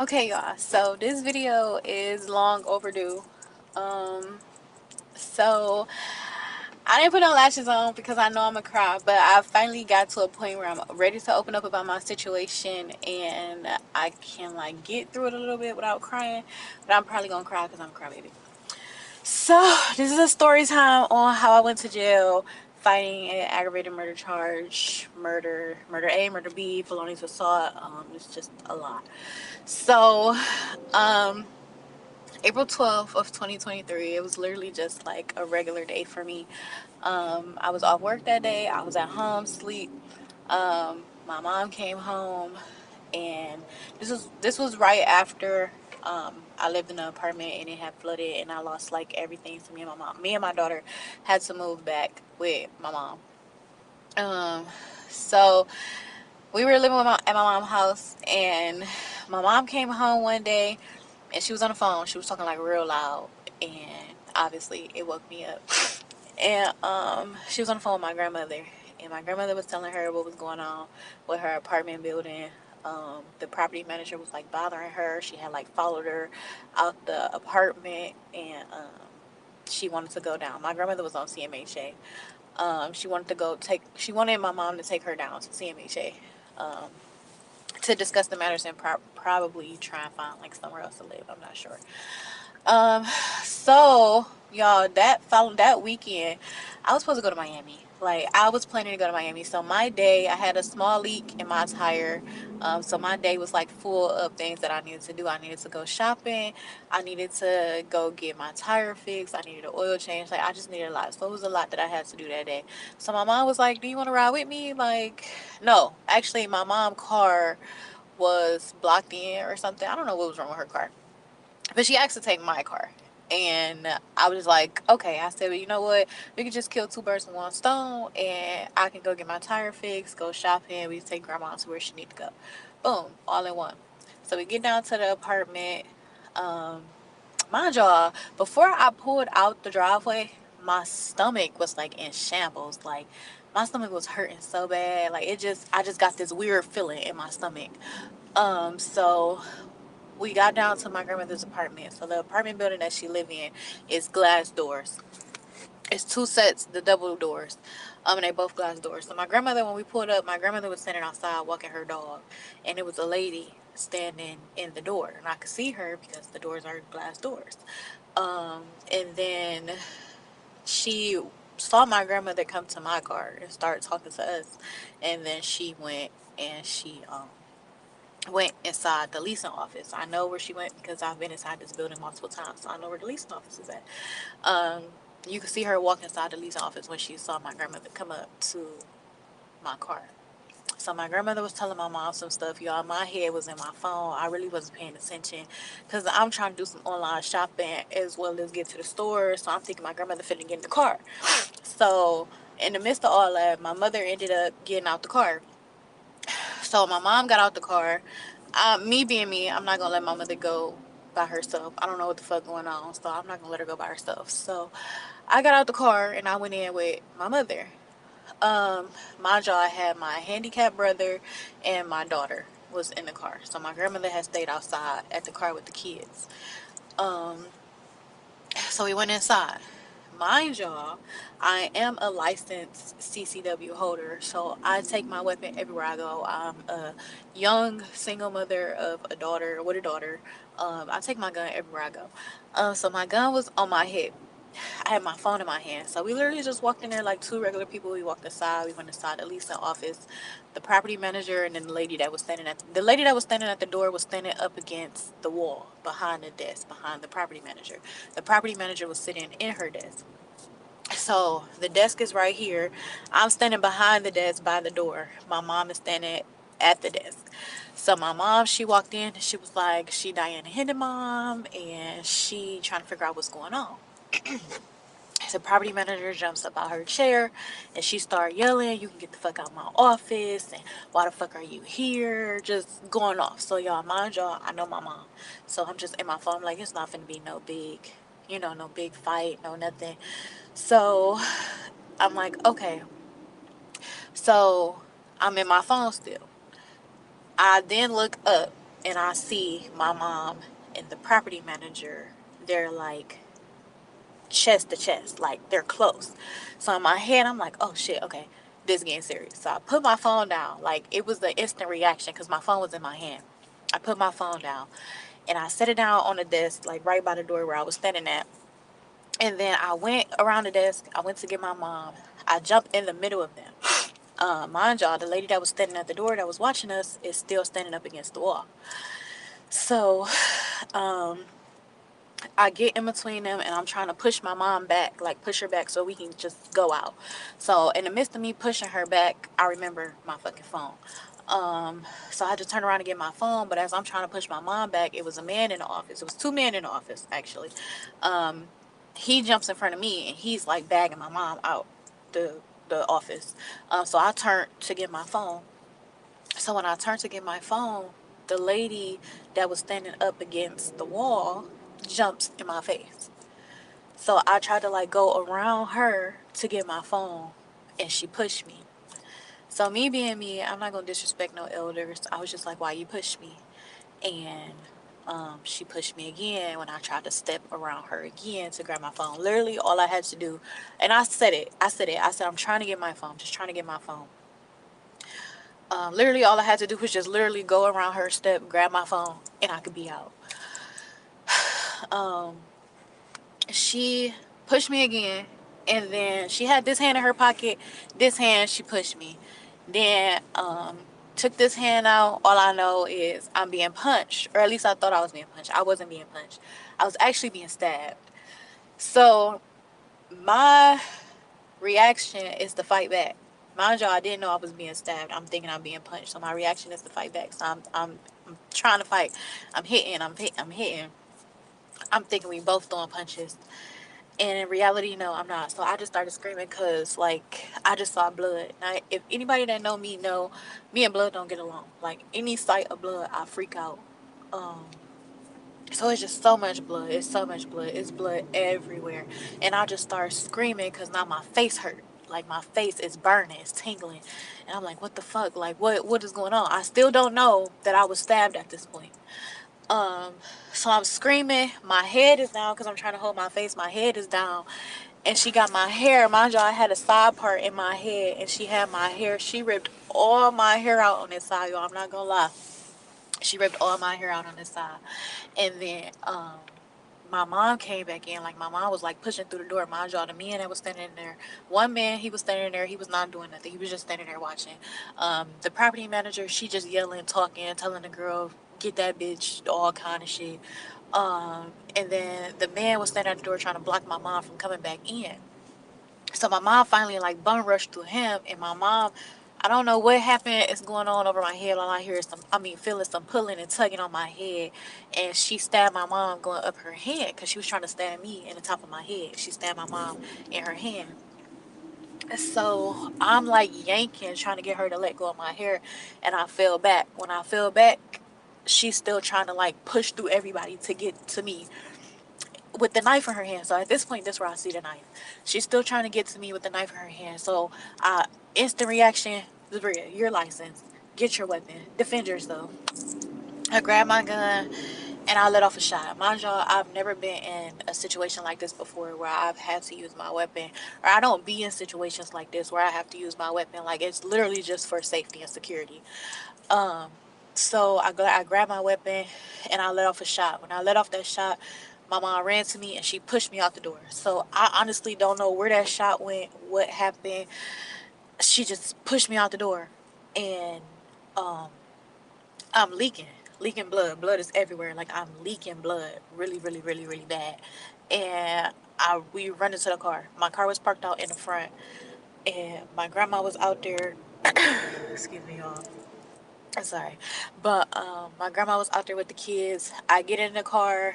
Okay, y'all, so this video is long overdue. Um, so I didn't put no lashes on because I know I'm gonna cry, but I finally got to a point where I'm ready to open up about my situation and I can like get through it a little bit without crying, but I'm probably gonna cry because I'm a crybaby. So this is a story time on how I went to jail fighting an aggravated murder charge, murder A, murder B, felonious assault. It's just a lot. So, um, April 12th of 2023, it was literally just like a regular day for me. I was off work that day. I was at home, sleep. My mom came home, and this was right after I lived in an apartment and it had flooded and I lost like everything. So me and my mom, me and my daughter, had to move back with my mom. Um, so we were living at my mom's house, and my mom came home one day and she was on the phone. She was talking like real loud, and obviously it woke me up. And she was on the phone with my grandmother, and my grandmother was telling her what was going on with her apartment building. The property manager was like bothering her. She had like followed her out the apartment, and she wanted to go down. My grandmother was on CMHA. She wanted my mom to take her down to CMHA. Um, to discuss the matters and probably try and find like somewhere else to live. I'm not sure. Um, so y'all, that weekend, I was supposed to go to Miami. Like I was planning to go to Miami. So my day, I had a small leak in my tire. So my day was like full of things that I needed to do. I needed to go shopping. I needed to go get my tire fixed. I needed an oil change. Like I just needed a lot. So it was a lot that I had to do that day. So my mom was like, "Do you want to ride with me?" Like, no. Actually, my mom's car was blocked in or something. I don't know what was wrong with her car. But she asked to take my car. And I was like, okay. I said, well, you know what? We could just kill two birds with one stone. And I can go get my tire fixed, go shopping. We take grandma to where she need to go. Boom. All in one. So we get down to the apartment. Um, Mind y'all, before I pulled out the driveway, my stomach was like in shambles. Like my stomach was hurting so bad. Like I just got this weird feeling in my stomach. So we got down to my grandmother's apartment. So the apartment building that she lived in is glass doors. It's two sets, the double doors. And they both glass doors. So my grandmother, when we pulled up, my grandmother was standing outside walking her dog, and it was a lady standing in the door, and I could see her because the doors are glass doors. And then she saw my grandmother come to my car and start talking to us, and then she went inside the leasing office. I know where she went because I've been inside this building multiple times, so I know where the leasing office is at. Um, you could see her walk inside the leasing office when she saw my grandmother come up to my car. So my grandmother was telling my mom some stuff, y'all. My head was in my phone. I really wasn't paying attention because I'm trying to do some online shopping as well as get to the store. So I'm thinking my grandmother finna get in the car. So in the midst of all that, my mother ended up getting out the car. So my mom got out the car. Me being me, I'm not gonna let my mother go by herself. I don't know what the fuck going on, so I'm not gonna let her go by herself. So I got out the car and I went in with my mother. Mind y'all, I had my handicapped brother and my daughter was in the car. So my grandmother had stayed outside at the car with the kids. Um, so we went inside. Mind y'all, I am a licensed CCW holder, so I take my weapon everywhere I go. I'm a young single mother of a daughter with a daughter. I take my gun everywhere I go. So my gun was on my hip. I had my phone in my hand. So we literally just walked in there like two regular people. We walked inside. We went inside the leasing office. The property manager and then the lady that was standing at the door was standing up against the wall behind the desk behind the property manager. The property manager was sitting in her desk. So the desk is right here. I'm standing behind the desk by the door. My mom is standing at the desk. So my mom, she walked in and she was like, she Diana Hendon mom, and she trying to figure out what's going on. The property manager jumps up out her chair and she started yelling, "You can get the fuck out of my office, and why the fuck are you here?" Just going off. So y'all, mind y'all, I know my mom. So I'm just in my phone, I'm like, it's not gonna be no big, no big fight, no nothing. So I'm like, okay. So I'm in my phone still. I then look up. and I see my mom and the property manager. They're like chest to chest, like they're close. So in my head, I'm like, oh shit, okay, this is getting serious. So I put my phone down. Like it was the instant reaction because my phone was in my hand. I put my phone down and I set it down on the desk, like right by the door where I was standing at. And then I went around the desk. I went to get my mom. I jumped in the middle of them. Mind y'all, the lady that was standing at the door that was watching us is still standing up against the wall. So, I get in between them and I'm trying to push my mom back, like push her back so we can just go out. So in the midst of me pushing her back, I remember my fucking phone. So I had to turn around and get my phone, but as I'm trying to push my mom back, it was a man in the office. It was two men in the office, actually. He jumps in front of me and he's like bagging my mom out the office. So I turned to get my phone. So when I turned to get my phone, the lady that was standing up against the wall jumps in my face. So I tried to like go around her to get my phone and she pushed me. So me being me, I'm not gonna disrespect no elders. I was just like, why you push me? And she pushed me again when I tried to step around her again to grab my phone. Literally all I had to do, and I said it. I said, I'm trying to get my phone. Just trying to get my phone. Literally all I had to do was just literally go around her step, grab my phone, and I could be out. She pushed me again, and then she had this hand in her pocket. This hand, she pushed me. Then took this hand out. All I know is I'm being punched, or at least I thought I was being punched. I wasn't being punched. I was actually being stabbed. So my reaction is to fight back. Mind you, I didn't know I was being stabbed. I'm thinking I'm being punched. So my reaction is to fight back. So I'm trying to fight. I'm hitting. I'm hitting. I'm thinking we both throwing punches. And in reality, no, I'm not. So I just started screaming because, like, I just saw blood. Now, if anybody that know, me and blood don't get along. Like, any sight of blood, I freak out. Um, so it's just so much blood. It's so much blood. It's blood everywhere. And I just started screaming because now my face hurt. Like, my face is burning. It's tingling. And I'm like, what the fuck? Like, what is going on? I still don't know that I was stabbed at this point. Um, so I'm screaming. My head is down because I'm trying to hold my face. My head is down. And she got my hair. Mind you, I had a side part in my head. And she had my hair. She ripped all my hair out on this side, y'all. I'm not going to lie. She ripped all my hair out on this side. And then my mom came back in. Like, my mom was, like, pushing through the door. Mind y'all, the man that was standing there. One man, he was standing there. He was not doing nothing. He was just standing there watching. The property manager, she just yelling, talking, telling the girl, get that bitch, all kind of shit. And then the man was standing at the door trying to block my mom from coming back in. So my mom finally like bum rushed to him, and my mom, I don't know what happened. It's going on over my head. All I hear is feeling some pulling and tugging on my head, and she stabbed my mom going up her head because she was trying to stab me in the top of my head. She stabbed my mom in her hand. So I'm like yanking, trying to get her to let go of my hair, and I fell back. When I fell back, she's still trying to like push through everybody to get to me with the knife in her hand. So at this point, this is where I see the knife. She's still trying to get to me with the knife in her hand. So instant reaction, Zabria, your license. Get your weapon. Defend yourself. I grabbed my gun and I let off a shot. Mind y'all, I've never been in a situation like this before where I've had to use my weapon. Or I don't be in situations like this where I have to use my weapon. Like, it's literally just for safety and security. Um, so I grabbed my weapon and I let off a shot. When I let off that shot, my mom ran to me and she pushed me out the door. So I honestly don't know where that shot went, what happened. She just pushed me out the door, and um, I'm leaking blood. Blood is everywhere. Like, I'm leaking blood, really, really, really, really bad. And we run into the car. My car was parked out in the front, and my grandma was out there. Excuse me, y'all. I'm sorry, but my grandma was out there with the kids. I get in the car.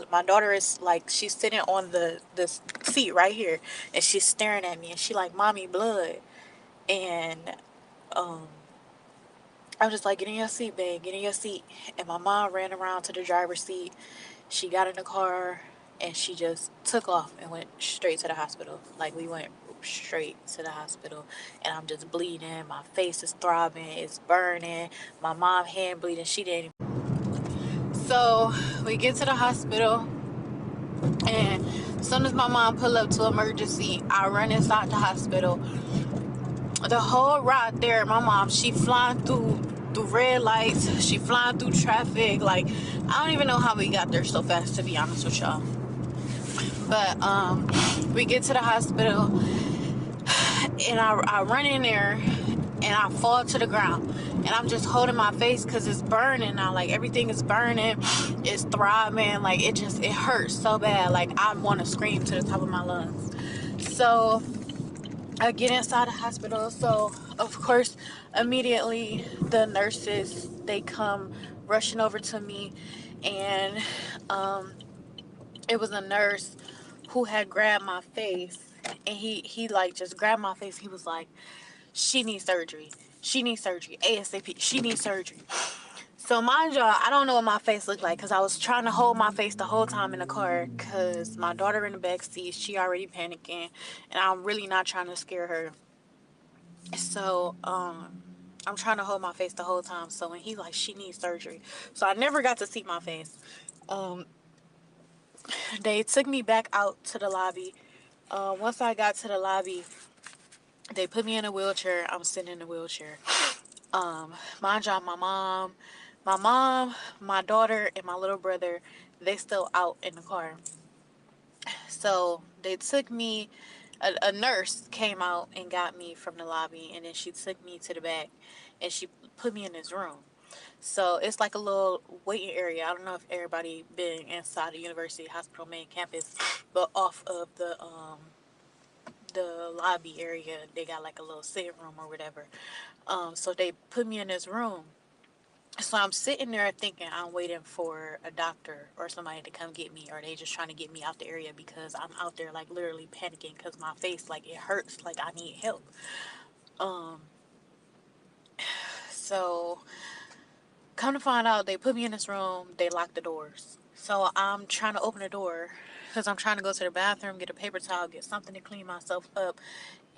My daughter is like, she's sitting on the seat right here, and she's staring at me, and she like, "Mommy, blood." And um, I'm just like, "Get in your seat, babe. Get in your seat." And my mom ran around to the driver's seat. She got in the car, and she just took off and went straight to the hospital. Like, we went straight to the hospital, and I'm just bleeding. My face is throbbing. It's burning. My mom hand bleeding. She didn't. So we get to the hospital, and as soon as my mom pull up to emergency, I run inside the hospital. The whole ride there, my mom, she flying through red lights, she flying through traffic. Like, I don't even know how we got there so fast, to be honest with y'all. But we get to the hospital, and I run in there, and I fall to the ground, and I'm just holding my face because it's burning now. Like, everything is burning, it's throbbing, like it hurts so bad. Like, I want to scream to the top of my lungs. So I get inside the hospital. So of course, immediately the nurses, they come rushing over to me, and um it was a nurse who had grabbed my face, and he like just grabbed my face. He was like, she needs surgery, she needs surgery ASAP, she needs surgery. So mind y'all, I don't know what my face looked like, because I was trying to hold my face the whole time in the car, because my daughter in the back seat, she already panicking, and I'm really not trying to scare her. So I'm trying to hold my face the whole time. So when he like, she needs surgery, so I never got to see my face. um they took me back out to the lobby. Once I got to the lobby, they put me in a wheelchair. I'm sitting in a wheelchair. Mind y'all, my mom, my daughter, and my little brother, they still out in the car. So they took me, a nurse came out and got me from the lobby, and then she took me to the back, and she put me in this room. So it's like a little waiting area. I don't know if everybody been inside the University Hospital main campus, but off of the lobby area, they got like a little sitting room or whatever. So they put me in this room. So I'm sitting there thinking I'm waiting for a doctor or somebody to come get me, or they just trying to get me out the area, because I'm out there like literally panicking, because my face, like, it hurts, like I need help. Um, so come to find out, they put me in this room, they locked the doors. So I'm trying to open the door because I'm trying to go to the bathroom, get a paper towel, get something to clean myself up,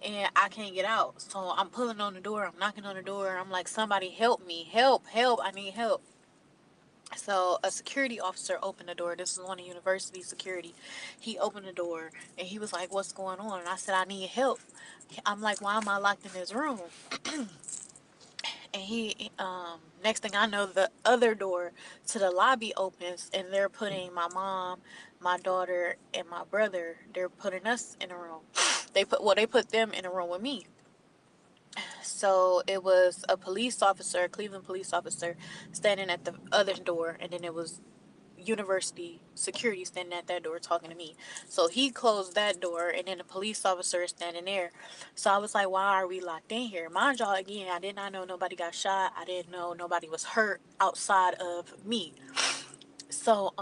and I can't get out. So I'm pulling on the door, I'm knocking on the door, I'm like, somebody help me, help, help, I need help. So a security officer opened the door. This is one of university security. He opened the door, and he was like, what's going on? And I said, I need help. I'm like, why am I locked in this room? And next thing I know, the other door to the lobby opens, and they're putting my mom, my daughter, and my brother, they're putting us in a room. They put them in a room with me. So it was a police officer, a Cleveland police officer, standing at the other door, and then it was university security standing at that door talking to me. So he closed that door, and then the police officer is standing there. So I was like, why are we locked in here? Mind y'all, again, I did not know nobody got shot. I didn't know nobody was hurt outside of me. So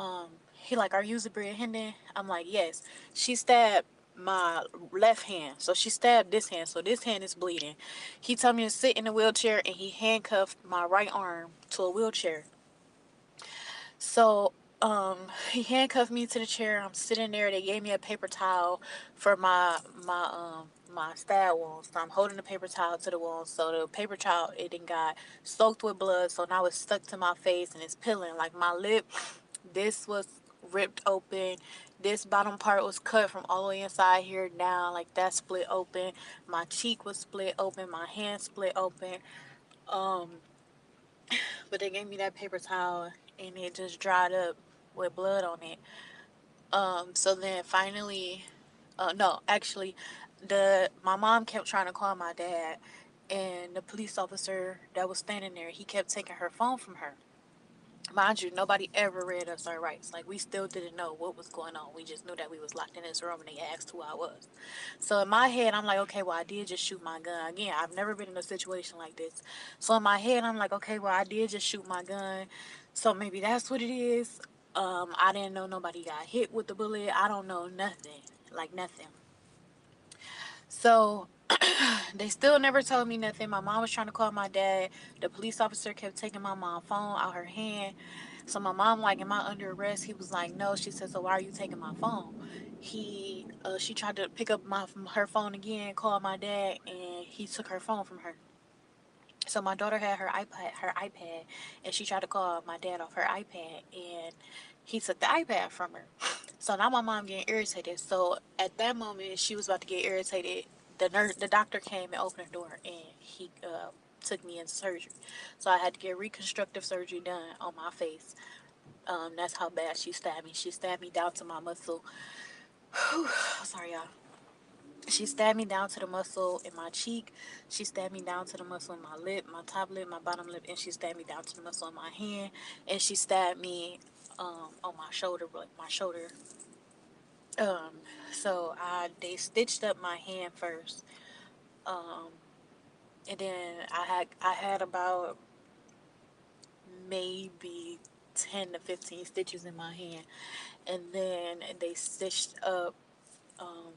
he like, are you Zabria Hendon? I'm like, yes. She stabbed my left hand, so she stabbed this hand, so this hand is bleeding. He told me to sit in a wheelchair, and he handcuffed my right arm to a wheelchair. So he handcuffed me to the chair. I'm sitting there. They gave me a paper towel for my stab wounds. So I'm holding the paper towel to the wound. So the paper towel, it done got soaked with blood. So now it's stuck to my face, and it's peeling. Like, my lip, this was ripped open. This bottom part was cut from all the way inside here down. Like, that split open. My cheek was split open. My hand split open. Um, but they gave me that paper towel, and it just dried up with blood on it. So then finally, no, actually, the my mom kept trying to call my dad, and the police officer that was standing there, he kept taking her phone from her. Mind you, nobody ever read us our rights. Like, we still didn't know what was going on. We just knew that we was locked in this room, and they asked who I was. So in my head, I'm like, okay, well, I did just shoot my gun. Again, I've never been in a situation like this. So in my head, I'm like, okay, well, I did just shoot my gun. So maybe that's what it is. I didn't know nobody got hit with the bullet. I don't know nothing. Like, nothing. So they still never told me nothing. My mom was trying to call my dad. The police officer kept taking my mom's phone out her hand. So my mom, like, am I under arrest? He was like, no. She said, so why are you taking my phone? She tried to pick up her phone again, call my dad, and he took her phone from her. So my daughter had her iPad, and she tried to call my dad off her iPad, and he took the iPad from her. So now my mom getting irritated. So at that moment, she was about to get irritated. The doctor came and opened the door, and he took me into surgery. So I had to get reconstructive surgery done on my face. That's how bad she stabbed me. She stabbed me down to my muscle. Sorry, y'all. She stabbed me down to the muscle in my cheek. She stabbed me down to the muscle in my lip, my top lip, my bottom lip, and she stabbed me down to the muscle in my hand. And she stabbed me on my shoulder, but my shoulder. Um, so they stitched up my hand first, um, and then I had about maybe 10 to 15 stitches in my hand, and then they stitched up um,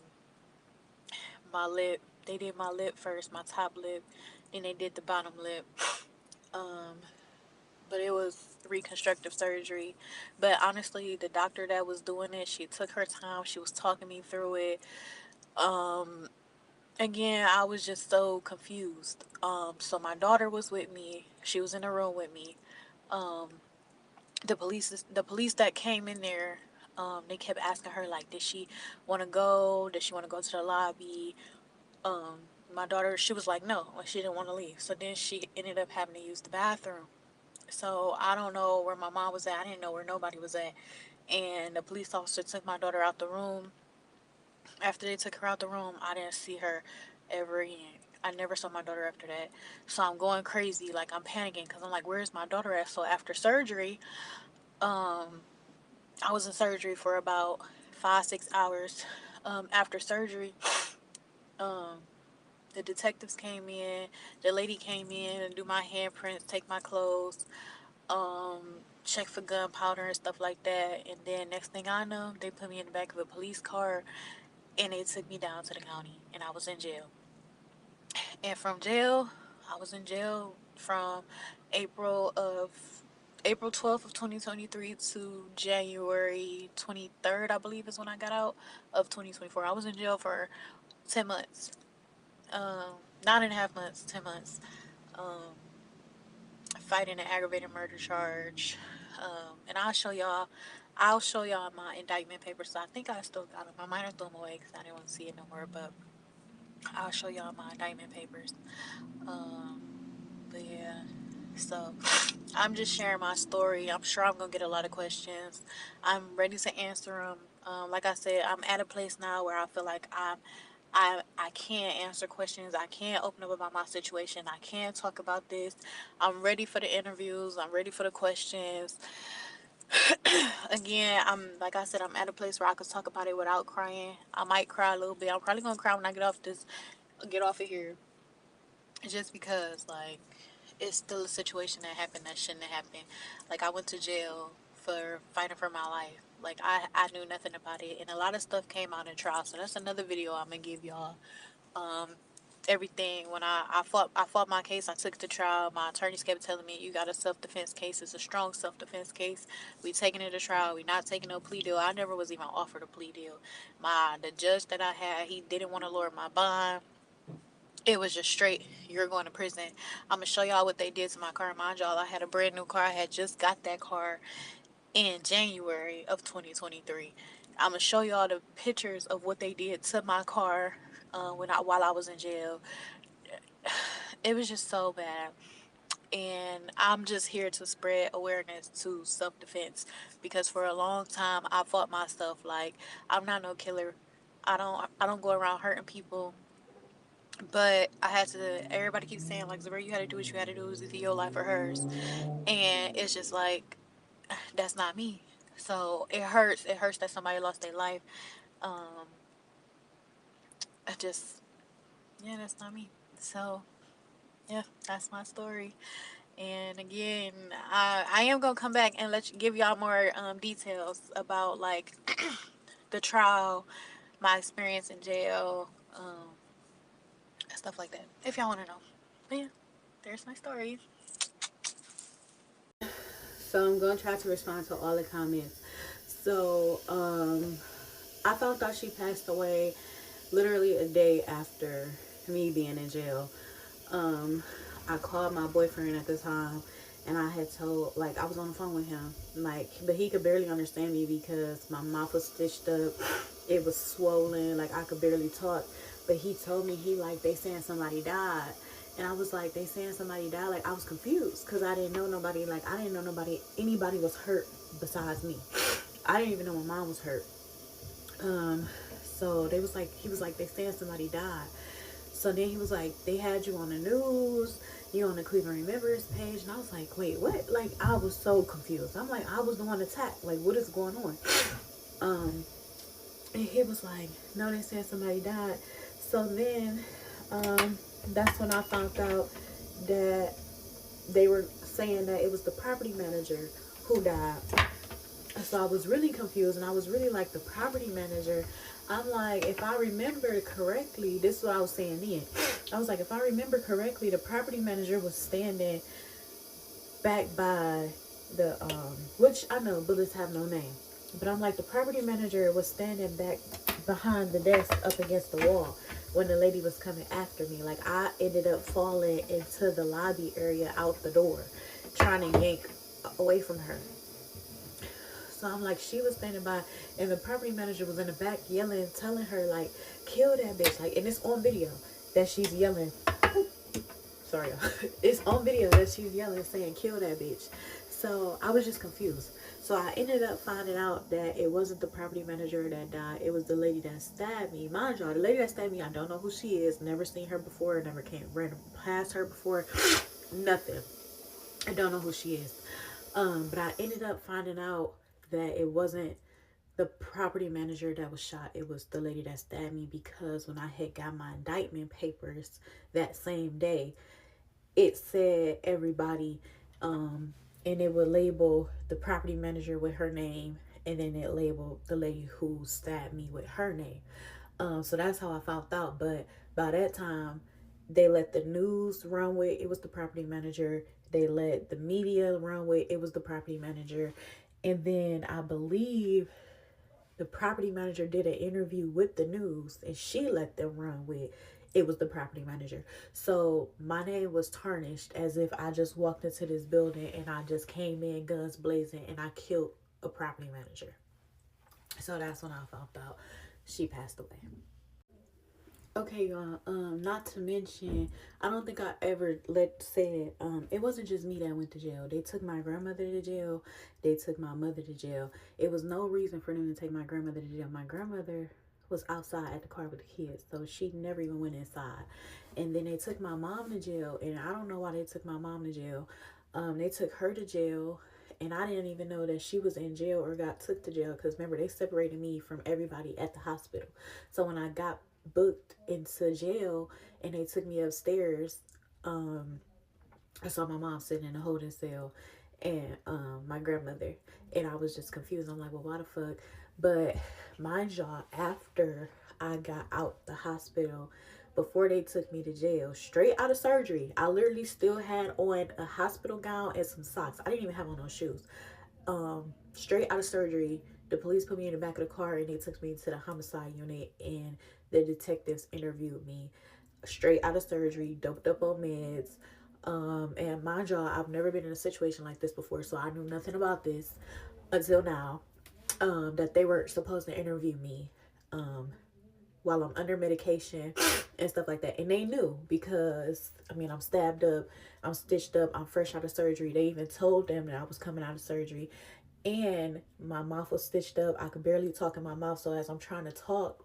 my lip. They did my lip first, my top lip, then they did the bottom lip. Um, but it was reconstructive surgery. But honestly, the doctor that was doing it, she took her time. She was talking me through it. Um, Again, I was just so confused. So my daughter was with me. She was in the room with me. Um, the police that came in there, they kept asking her like, did she want to go? Did she want to go to the lobby? Um, my daughter, she was like, no, like she didn't want to leave. So then she ended up having to use the bathroom. So I don't know where my mom was at. I didn't know where nobody was at. And the police officer took my daughter out the room. After they took her out the room, I didn't see her ever again. I never saw my daughter after that. So I'm going crazy, like I'm panicking because I'm like, where's my daughter at? So after surgery, I was in surgery for about 5, 6 hours. After surgery, um, the detectives came in, the lady came in and do my handprints, take my clothes, check for gunpowder and stuff like that. And then next thing I know, they put me in the back of a police car and they took me down to the county and I was in jail. And from jail, I was in jail from April of April 12th of 2023 to January 23rd, I believe is when I got out of 2024. I was in jail for 10 months. 9.5 months, 10 months. Um, Fighting an aggravated murder charge. And I'll show y'all my indictment papers. So I think I still got them. I might have thrown them away because I didn't want to see it no more. But I'll show y'all my indictment papers. Um, but yeah, so I'm just sharing my story. I'm sure I'm gonna get a lot of questions. I'm ready to answer them. Like I said, I'm at a place now where I feel like I can't answer questions. I can't open up about my situation. I can't talk about this. I'm ready for the interviews. I'm ready for the questions. Again, I'm like I said, I'm at a place where I can talk about it without crying. I might cry a little bit. I'm probably gonna cry when I get off of here, just because like it's still a situation that happened that shouldn't have happened. Like I went to jail for fighting for my life. Like I knew nothing about it, and a lot of stuff came out in trial. So that's another video I'm gonna give y'all. Um, Everything when I fought my case. I took it to trial. My attorneys kept telling me, you got a self-defense case. It's a strong self-defense case. We taking it to trial. We not taking no plea deal. I never was even offered a plea deal. The judge that I had, he didn't want to lower my bond. It was just straight, you're going to prison. I'm gonna show y'all what they did to my car. Mind y'all, I had a brand new car. I had just got that car in January of 2023. I'm gonna show y'all the pictures of what they did to my car while I was in jail. It was just so bad. And I'm just here to spread awareness to self-defense because for a long time I fought myself like I'm not no killer. I don't go around hurting people. But I had to. Everybody keeps saying like, Zara, you had to do what you had to do. It was either your life or hers, and it's just like that's not me. So it hurts. It hurts that somebody lost their life. Um, I just yeah, that's not me. So yeah, that's my story. And again, I am gonna come back and give y'all more details about like the trial, my experience in jail, stuff like that. If y'all want to know. But yeah, there's my story. So I'm going to try to respond to all the comments. So I found out she passed away literally a day after me being in jail. Um, I called my boyfriend at the time, and I had told, like, I was on the phone with him, like, but he could barely understand me because my mouth was stitched up, it was swollen, like I could barely talk. But he told me, he like, they saying somebody died. And I was like, they saying somebody died. Like, I was confused because I didn't know nobody. Like, I didn't know anybody was hurt besides me. I didn't even know my mom was hurt. Um, so they was like, he was like, they saying somebody died. So then he was like, they had you on the news, you on the Cleveland Remembers page. And I was like, wait, what? Like, I was so confused. I'm like, I was the one attacked. Like, what is going on? Um, and he was like, no, they said somebody died. So then, that's when I found out that they were saying that it was the property manager who died. So I was really confused, and I was really like, the property manager. I'm like, if I remember correctly, this is what I was saying then. I was like, if I remember correctly, the property manager was standing back by the which I know bullets have no name, but I'm like, the property manager was standing back behind the desk up against the wall when the lady was coming after me. Like, I ended up falling into the lobby area out the door, trying to yank away from her. So I'm like, she was standing by, and the property manager was in the back yelling, telling her, like, kill that bitch. Like, and it's on video that she's yelling. Sorry, y'all. It's on video that she's yelling, saying, kill that bitch. So I was just confused. So I ended up finding out that it wasn't the property manager that died. It was the lady that stabbed me. Mind y'all, the lady that stabbed me, I don't know who she is. Never seen her before. Never ran past her before. Nothing. I don't know who she is. But I ended up finding out that it wasn't the property manager that was shot. It was the lady that stabbed me, because when I had got my indictment papers that same day, it said everybody, and it would label the property manager with her name, and then it labeled the lady who stabbed me with her name. So that's how I found out. But by that time, they let the news run with it was the property manager. They let the media run with it was the property manager. And then I believe the property manager did an interview with the news, and she let them run with it was the property manager. So my name was tarnished, as if I just walked into this building and I just came in guns blazing and I killed a property manager. So that's when I found out she passed away. Okay, y'all. Not to mention, I don't think I ever said it wasn't just me that went to jail. They took my grandmother to jail. They took my mother to jail. It was no reason for them to take my grandmother to jail. My grandmother was outside at the car with the kids, so she never even went inside. And then they took my mom to jail, and I don't know why they took my mom to jail. They took her to jail, and I didn't even know that she was in jail or got took to jail, because remember, they separated me from everybody at the hospital. So when I got booked into jail and they took me upstairs, I saw my mom sitting in a holding cell, and my grandmother, and I was just confused. I'm like, well, why the fuck? But mind y'all, after I got out the hospital, before they took me to jail, straight out of surgery, I literally still had on a hospital gown and some socks. I didn't even have on no shoes. Straight out of surgery, the police put me in the back of the car and they took me to the homicide unit, and the detectives interviewed me straight out of surgery, doped up on meds. And mind y'all, I've never been in a situation like this before, so I knew nothing about this until now. That they were supposed to interview me while I'm under medication and stuff like that. And they knew, because I mean, I'm stabbed up, I'm stitched up, I'm fresh out of surgery. They even told them that I was coming out of surgery, and my mouth was stitched up. I could barely talk in my mouth. So as I'm trying to talk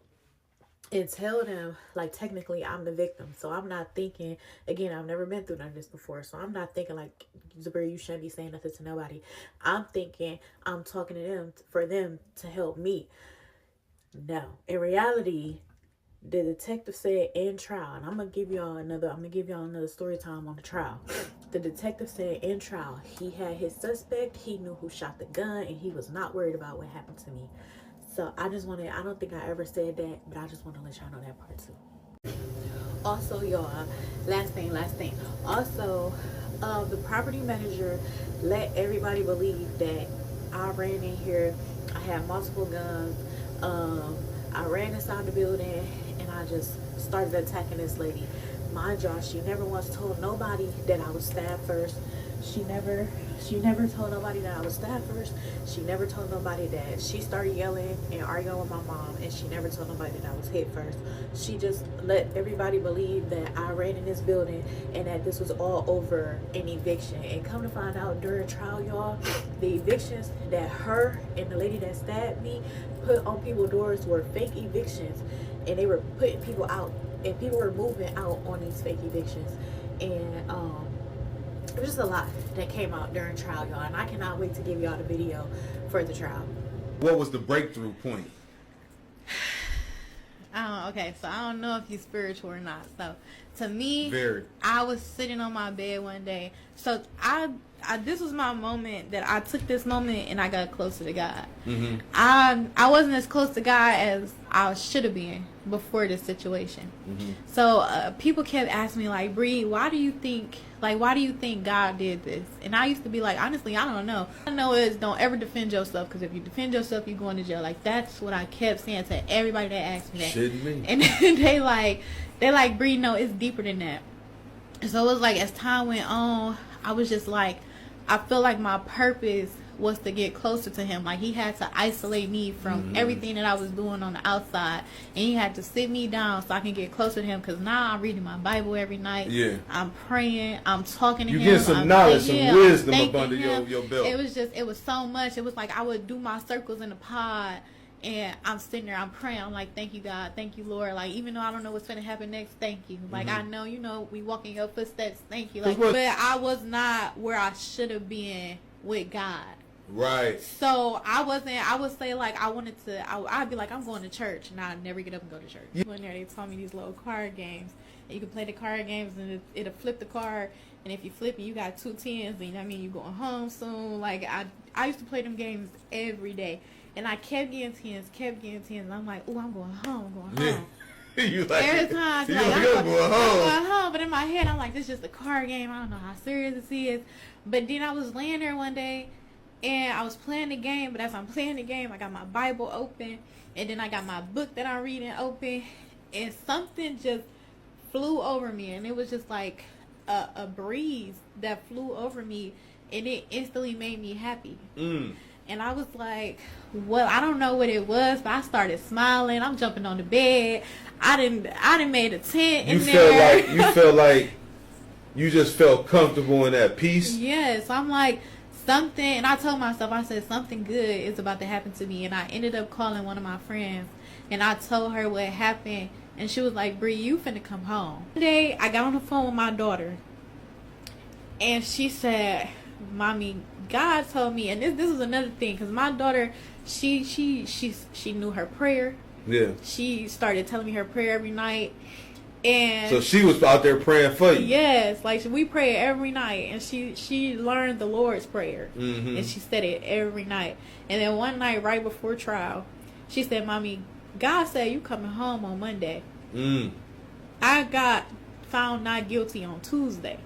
and tell them, like, technically I'm the victim, so I'm not thinking, again, I've never been through none of this before, so I'm not thinking like, Zabir, you shouldn't be saying nothing to nobody. I'm thinking I'm talking to them for them to help me. No, in reality, the detective said in trial, and I'm gonna give y'all another story time on the trial. The detective said in trial, he had his suspect, he knew who shot the gun, and he was not worried about what happened to me. So I don't think I ever said that, but I just want to let y'all know that part too. Also, y'all, last thing. Also, the property manager let everybody believe that I ran in here, I had multiple guns, I ran inside the building, and I just started attacking this lady. mind y'all, she never once told nobody that I was stabbed first. She never told nobody that I was stabbed first. She never told nobody that she started yelling and arguing with my mom, and she never told nobody that I was hit first. She just let everybody believe that I ran in this building and that this was all over an eviction. And come to find out during trial, y'all, the evictions that her and the lady that stabbed me put on people's doors were fake evictions, and they were putting people out, and people were moving out on these fake evictions. And it was just a lot that came out during trial, y'all, and I cannot wait to give y'all the video for the trial. What was the breakthrough point? Okay, so I don't know if you're spiritual or not. So to me, Very. I was sitting on my bed one day. So I this was my moment that I took this moment and I got closer to God. Mm-hmm. I wasn't as close to God as I should have been before this situation. Mm-hmm. So people kept asking me like, Bree, why do you think God did this? And I used to be like, honestly, I don't know. All I know is don't ever defend yourself, because if you defend yourself, you're going to jail. Like, that's what I kept saying to everybody that asked me that. Shouldn't be. And they like, Bree, no, it's deeper than that. So it was like, as time went on, I was just like, I feel like my purpose was to get closer to him. Like, he had to isolate me from everything that I was doing on the outside, and he had to sit me down so I can get closer to him. Because now I'm reading my Bible every night. Yeah. I'm praying. I'm talking to him. You get some knowledge, some wisdom up under your belt. It was so much. It was like I would do my circles in the pod, and I'm sitting there, I'm praying. I'm like, thank you, God. Thank you, Lord. Like, even though I don't know what's going to happen next, thank you. Like, I know, we walk in your footsteps. Thank you. Like, but I was not where I should have been with God. Right. So I would say, like, I'd be like, I'm going to church, and I'd never get up and go to church. When there, they taught me these little card games. And you can play the card games, and it'll flip the card. And if you flip it, you got 2 tens, then that means you're going home soon. Like, I used to play them games every day. And I kept getting tens. And I'm like, oh, I'm going home. You like every time, you like, I'm going home. But in my head, I'm like, this is just a card game. I don't know how serious this is. But then I was laying there one day, and I was playing the game. But as I'm playing the game, I got my Bible open, and then I got my book that I'm reading open, and something just flew over me, and it was just like a breeze that flew over me, and it instantly made me happy. And I was like, well, I don't know what it was, but I started smiling. I'm jumping on the bed. I didn't made a tent in there. You felt like you just felt comfortable in that peace. Yes, I'm like, something, and I told myself, I said, something good is about to happen to me. And I ended up calling one of my friends, and I told her what happened, and she was like, Bree, you finna come home. One day, I got on the phone with my daughter, and she said, Mommy, God told me, and this is another thing, because my daughter, she knew her prayer. Yeah. She started telling me her prayer every night. And so she was out there praying for you. Yes, like we pray every night, and she learned the Lord's Prayer, and she said it every night. And then one night, right before trial, she said, Mommy, God said you coming home on Monday. I got found not guilty on Tuesday.